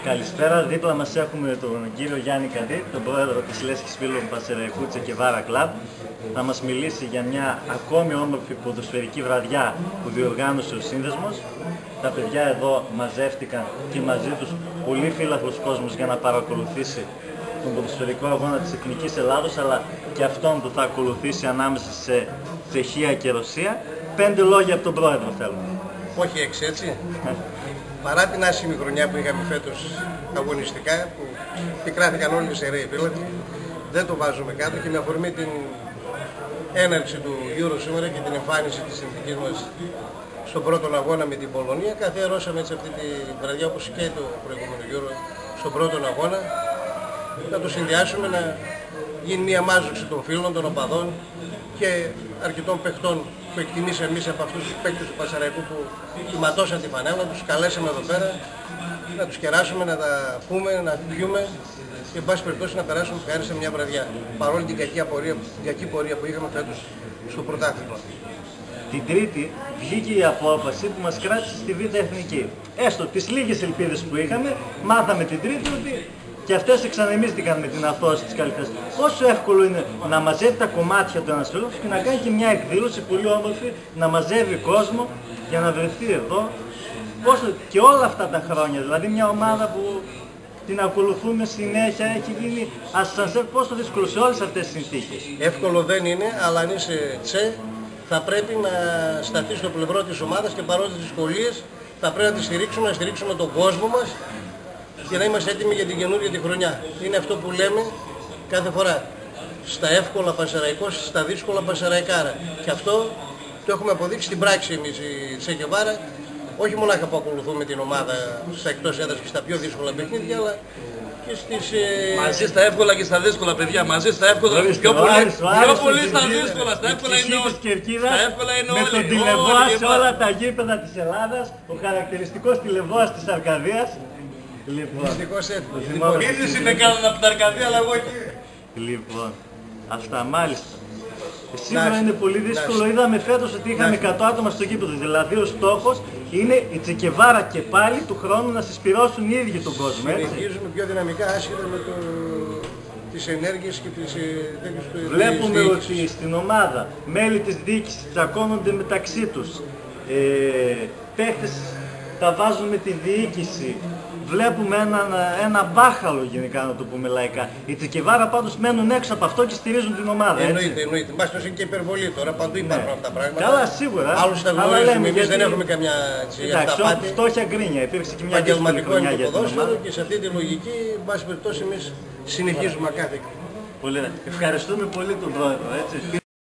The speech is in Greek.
Καλησπέρα, δίπλα μας έχουμε τον κύριο Γιάννη Καντή, τον πρόεδρο της Λέσχης Φίλων Πασεραϊκού Τσεκεβάρα Κλαμπ. Θα μας μιλήσει για μια ακόμη όμορφη ποδοσφαιρική βραδιά που διοργάνωσε ο Σύνδεσμος. Τα παιδιά εδώ μαζεύτηκαν και μαζί τους πολύ φύλαχος κόσμος για να παρακολουθήσει τον ποδοσφαιρικό αγώνα της Εθνικής Ελλάδος, αλλά και αυτόν που θα ακολουθήσει ανάμεσα σε Τσεχία και Ρωσία. 5 λόγια από τον πρόεδρο θέλουμε. Όχι 6, έτσι. Παρά την άσχημη χρονιά που είχαμε φέτος αγωνιστικά, που πικράθηκαν όλοι οι σεραίοι φύλακοι, δεν το βάζουμε κάτω και με αφορμή την έναρξη του Euro σήμερα και την εμφάνιση της συνθήκης μας στον πρώτο αγώνα με την Πολωνία, καθιερώσαμε έτσι αυτή τη βραδιά, όπως και το προηγούμενο Euro, στον πρώτο αγώνα, να το συνδυάσουμε, να γίνει μια μάζοξη των φίλων, των οπαδών και αρκετών παιχτών που εκτιμήσαμε εμείς από αυτούς τους παίκτες του Πασαραϊκού που κυματώσαν τη φανέλα, τους καλέσαμε εδώ πέρα να τους κεράσουμε, να τα πούμε, να πιούμε και εν πάση περιπτώσει να περάσουμε ευχάριστα μια βραδιά, παρόλη την κακή πορεία που είχαμε φέτος στο πρωτάθλημα. Την Τρίτη βγήκε η απόφαση που μας κράτησε στη Β' Εθνική. Έστω τις λίγες ελπίδες που είχαμε, μάθαμε την Τρίτη ότι και αυτές εξανεμίστηκαν με την αθώωση της καλής. Πόσο εύκολο είναι να μαζεύει τα κομμάτια του ένας φίλος και να κάνει και μια εκδήλωση πολύ όμορφη, να μαζεύει κόσμο για να βρεθεί εδώ. Πόσο και όλα αυτά τα χρόνια, δηλαδή μια ομάδα που την ακολουθούμε συνέχεια, έχει γίνει ασανσέρ, πόσο δύσκολο σε όλες αυτές τις συνθήκες. Εύκολο δεν είναι, αλλά αν είσαι τσε, θα πρέπει να σταθεί στο πλευρό της ομάδας και παρόλες τις δυσκολίες θα πρέπει να τη στηρίξουμε, να στηρίξουμε τον κόσμο μας και να είμαστε έτοιμοι για την καινούργια τη χρονιά. Είναι αυτό που λέμε κάθε φορά. Στα εύκολα Πασαραϊκός, στα δύσκολα Πασαραϊκάρα. Και αυτό το έχουμε αποδείξει στην πράξη εμείς η Τσεκεβάρα. Όχι μονάχα που ακολουθούμε την ομάδα στα εκτός έδρας και στα πιο δύσκολα παιχνίδια, αλλά και στις... Μαζί στα εύκολα και στα δύσκολα, παιδιά. Μαζί στα εύκολα και πιο πολύ στα δύσκολα. Στα εύκολα είναι όλοι. Με τον τηλεβόα σε όλα τα γήπεδα της Ελλάδας, ο χαρακτηριστικός τηλεβόας της Αρκαδίας. Δυστυχώς Μήνυση με κάνουν από την Αρκαδία, αλλά εγώ εκεί. Λοιπόν, αυτά μάλιστα. Σήμερα είναι πολύ δύσκολο. Είδαμε φέτος ότι είχαμε 100 άτομα στο γήπεδο. Δηλαδή ο στόχος είναι η Τσεκεβάρα και πάλι του χρόνου να συσπυρώσουν οι ίδιοι τον κόσμο. Συνεχίζουμε πιο δυναμικά άσχετα με τις ενέργειες και τις τέτοιες του. Βλέπουμε ότι στην ομάδα μέλη της διοίκησης τσακώνονται μεταξύ τους. Παίχτες τα βάζουν με τη διοίκηση. Βλέπουμε ένα μπάχαλο γενικά, να το πούμε λαϊκά. Οι Τσεκεβάρα πάντως μένουν έξω από αυτό και στηρίζουν την ομάδα. Εννοείται. Μπας είναι και υπερβολή τώρα, παντού υπάρχουν αυτά τα πράγματα. Καλά, σίγουρα. Άλλους τα γνωρίζουμε, εμείς δεν έχουμε καμιά αυταπάτη. Φτώχεια γκρίνια, υπήρξε και μια δύσκολη χρονιά για την ομάδα. Και σε αυτή τη λογική, εν πάση περιπτώσει, εμείς συνεχίζουμε ακάθεκτα. Ευχαριστούμε πολύ τον πρόεδρο, έτσι.